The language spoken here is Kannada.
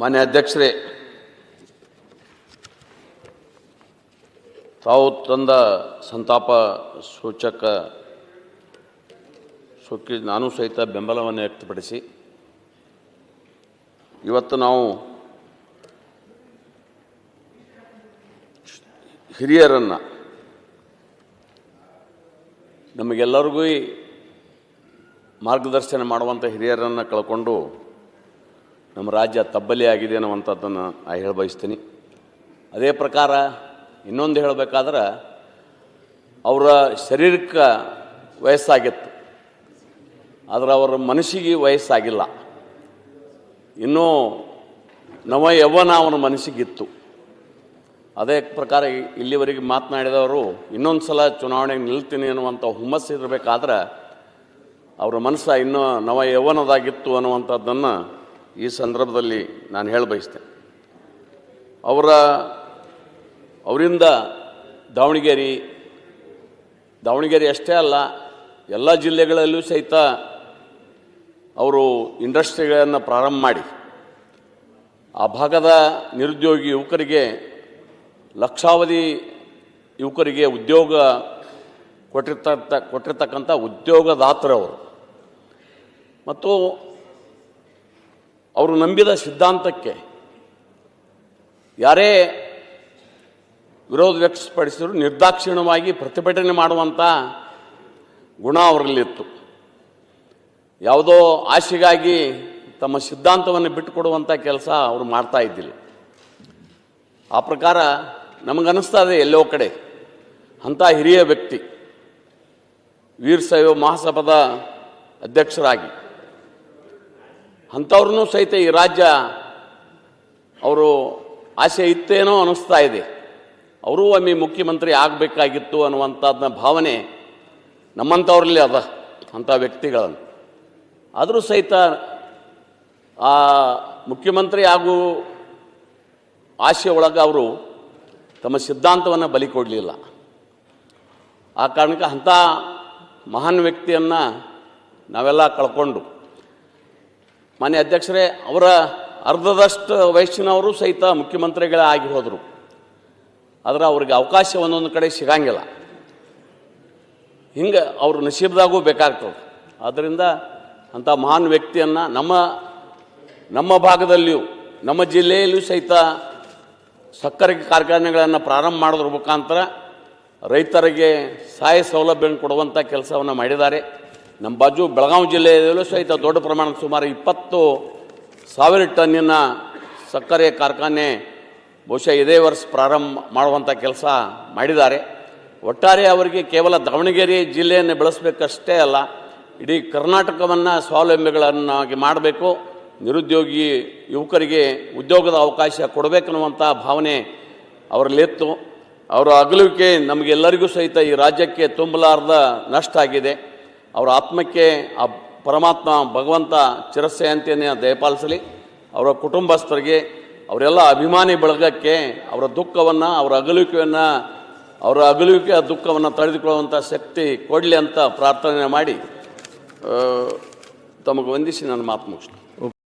ಮಾನ್ಯ ಅಧ್ಯಕ್ಷರೇ, ತಾವು ತಂದ ಸಂತಾಪ ಸೂಚಕ ನಾನು ಸಹಿತ ಬೆಂಬಲವನ್ನು ವ್ಯಕ್ತಪಡಿಸಿ ಇವತ್ತು ನಾವು ಹಿರಿಯರನ್ನು, ನಮಗೆಲ್ಲರಿಗೂ ಮಾರ್ಗದರ್ಶನ ಮಾಡುವಂಥ ಹಿರಿಯರನ್ನು ಕಳ್ಕೊಂಡು ನಮ್ಮ ರಾಜ್ಯ ತಬ್ಬಲಿ ಆಗಿದೆ ಅನ್ನುವಂಥದ್ದನ್ನು ಹೇಳಬಯಸ್ತೀನಿ. ಅದೇ ಪ್ರಕಾರ ಇನ್ನೊಂದು ಹೇಳಬೇಕಾದ್ರೆ, ಅವರ ಶರೀರಕ್ಕೆ ವಯಸ್ಸಾಗಿತ್ತು, ಆದರೆ ಅವರ ಮನಸ್ಸಿಗೆ ವಯಸ್ಸಾಗಿಲ್ಲ. ಇನ್ನೂ ನವ ಯೌವನ ಅವನ ಮನಸ್ಸಿಗಿತ್ತು. ಅದೇ ಪ್ರಕಾರ ಇಲ್ಲಿವರೆಗೆ ಮಾತನಾಡಿದವರು ಇನ್ನೊಂದು ಸಲ ಚುನಾವಣೆಗೆ ನಿಲ್ತೀನಿ ಅನ್ನುವಂಥ ಹುಮ್ಮಸ್ಸು ಇರಬೇಕಾದ್ರೆ ಅವರ ಮನಸ್ಸು ಇನ್ನೂ ನವ ಯೌವನದಾಗಿತ್ತು ಅನ್ನುವಂಥದ್ದನ್ನು ಈ ಸಂದರ್ಭದಲ್ಲಿ ನಾನು ಹೇಳಬಯಸ್ತೇನೆ. ಅವರಿಂದ ದಾವಣಗೆರೆ ಅಷ್ಟೇ ಅಲ್ಲ, ಎಲ್ಲ ಜಿಲ್ಲೆಗಳಲ್ಲೂ ಸಹಿತ ಅವರು ಇಂಡಸ್ಟ್ರಿಗಳನ್ನು ಪ್ರಾರಂಭ ಮಾಡಿ ಆ ಭಾಗದ ನಿರುದ್ಯೋಗಿ ಯುವಕರಿಗೆ, ಲಕ್ಷಾವಧಿ ಯುವಕರಿಗೆ ಉದ್ಯೋಗ ಕೊಟ್ಟಿರ್ತಕ್ಕಂಥ ಉದ್ಯೋಗದಾತರವರು. ಮತ್ತು ಅವರು ನಂಬಿದ ಸಿದ್ಧಾಂತಕ್ಕೆ ಯಾರೇ ವಿರೋಧ ವ್ಯಕ್ತಪಡಿಸಿದ್ರು ನಿರ್ದಾಕ್ಷಿಣ್ಯವಾಗಿ ಪ್ರತಿಭಟನೆ ಮಾಡುವಂಥ ಗುಣ ಅವರಲ್ಲಿತ್ತು. ಯಾವುದೋ ಆಶೆಗಾಗಿ ತಮ್ಮ ಸಿದ್ಧಾಂತವನ್ನು ಬಿಟ್ಟುಕೊಡುವಂಥ ಕೆಲಸ ಅವರು ಮಾಡ್ತಾ ಇದ್ದಿಲ್ಲ. ಆ ಪ್ರಕಾರ ನಮಗನ್ನಿಸ್ತಾ ಇದೆ, ಎಲ್ಲೋ ಕಡೆ ಅಂಥ ಹಿರಿಯ ವ್ಯಕ್ತಿ ವೀರಶೈವ ಮಹಾಸಭಾದ ಅಧ್ಯಕ್ಷರಾಗಿ ಅಂಥವ್ರನ್ನೂ ಸಹಿತ ಈ ರಾಜ್ಯ ಅವರು ಆಸೆ ಇತ್ತೇನೋ ಅನ್ನಿಸ್ತಾ ಇದೆ. ಅವರೂ ಒಮ್ಮೆ ಮುಖ್ಯಮಂತ್ರಿ ಆಗಬೇಕಾಗಿತ್ತು ಅನ್ನುವಂಥದ್ದನ್ನ ಭಾವನೆ ನಮ್ಮಂಥವ್ರಲ್ಲಿ ಅದ, ಅಂಥ ವ್ಯಕ್ತಿಗಳನ್ನು. ಆದರೂ ಸಹಿತ ಆ ಮುಖ್ಯಮಂತ್ರಿ ಆಗೋ ಆಸೆ ಒಳಗೆ ಅವರು ತಮ್ಮ ಸಿದ್ಧಾಂತವನ್ನು ಬಲಿ ಕೊಡಲಿಲ್ಲ. ಆ ಕಾರಣಕ್ಕೆ ಅಂಥ ಮಹಾನ್ ವ್ಯಕ್ತಿಯನ್ನು ನಾವೆಲ್ಲ ಕಳ್ಕೊಂಡು, ಮಾನ್ಯ ಅಧ್ಯಕ್ಷರೇ, ಅವರ ಅರ್ಧದಷ್ಟು ವಯಸ್ಸಿನವರು ಸಹಿತ ಮುಖ್ಯಮಂತ್ರಿಗಳೇ ಆಗಿ ಹೋದರು. ಆದರೆ ಅವ್ರಿಗೆ ಅವಕಾಶ ಒಂದೊಂದು ಕಡೆ ಸಿಗಂಗಿಲ್ಲ. ಹಿಂಗೆ ಅವ್ರ ನಸೀಬ್ದಾಗೂ ಬೇಕಾಗ್ತದೆ. ಆದ್ದರಿಂದ ಅಂಥ ಮಹಾನ್ ವ್ಯಕ್ತಿಯನ್ನು ನಮ್ಮ ಭಾಗದಲ್ಲಿಯೂ, ನಮ್ಮ ಜಿಲ್ಲೆಯಲ್ಲಿಯೂ ಸಹಿತ ಸಕ್ಕರೆ ಕಾರ್ಖಾನೆಗಳನ್ನು ಪ್ರಾರಂಭ ಮಾಡೋದ್ರ ಮುಖಾಂತರ ರೈತರಿಗೆ ಸಹಾಯ ಸೌಲಭ್ಯವನ್ನು ಕೊಡುವಂಥ ಕೆಲಸವನ್ನು ಮಾಡಿದ್ದಾರೆ. ನಮ್ಮ ಬಾಜು ಬೆಳಗಾವಿ ಜಿಲ್ಲೆಯಲ್ಲೂ ಸಹಿತ ದೊಡ್ಡ ಪ್ರಮಾಣದ ಸುಮಾರು 20,000 ಟನ್ನಿನ ಸಕ್ಕರೆ ಕಾರ್ಖಾನೆ ಬಹುಶಃ ಇದೇ ವರ್ಷ ಪ್ರಾರಂಭ ಮಾಡುವಂಥ ಕೆಲಸ ಮಾಡಿದ್ದಾರೆ. ಒಟ್ಟಾರೆ ಅವರಿಗೆ ಕೇವಲ ದಾವಣಗೆರೆ ಜಿಲ್ಲೆಯನ್ನು ಬೆಳೆಸಬೇಕಷ್ಟೇ ಅಲ್ಲ, ಇಡೀ ಕರ್ನಾಟಕವನ್ನು ಸ್ವಾವಲಂಬಿಗಳನ್ನಾಗಿ ಮಾಡಬೇಕು, ನಿರುದ್ಯೋಗಿ ಯುವಕರಿಗೆ ಉದ್ಯೋಗದ ಅವಕಾಶ ಕೊಡಬೇಕನ್ನುವಂಥ ಭಾವನೆ ಅವರಲ್ಲಿತ್ತು. ಅವರ ಅಗಲುವಿಕೆ ನಮಗೆಲ್ಲರಿಗೂ ಸಹಿತ ಈ ರಾಜ್ಯಕ್ಕೆ ತುಂಬಲಾರದ ನಷ್ಟ ಆಗಿದೆ. ಅವರ ಆತ್ಮಕ್ಕೆ ಆ ಪರಮಾತ್ಮ ಭಗವಂತ ಚಿರಶಾಂತಿಯನ್ನು ದಯಪಾಲಿಸಲಿ. ಅವರ ಕುಟುಂಬಸ್ಥರಿಗೆ, ಅವರೆಲ್ಲ ಅಭಿಮಾನಿ ಬಳಗಕ್ಕೆ ಅವರ ದುಃಖವನ್ನು, ಅವರ ಅಗಲುವಿಕೆಯ ದುಃಖವನ್ನು ತಡೆದುಕೊಳ್ಳುವಂಥ ಶಕ್ತಿ ಕೊಡಲಿ ಅಂತ ಪ್ರಾರ್ಥನೆ ಮಾಡಿ ತಮಗೆ ವಂದಿಸಿ ನನ್ನ ಮಾತು ಮುಗಿಸ್ತೀನಿ.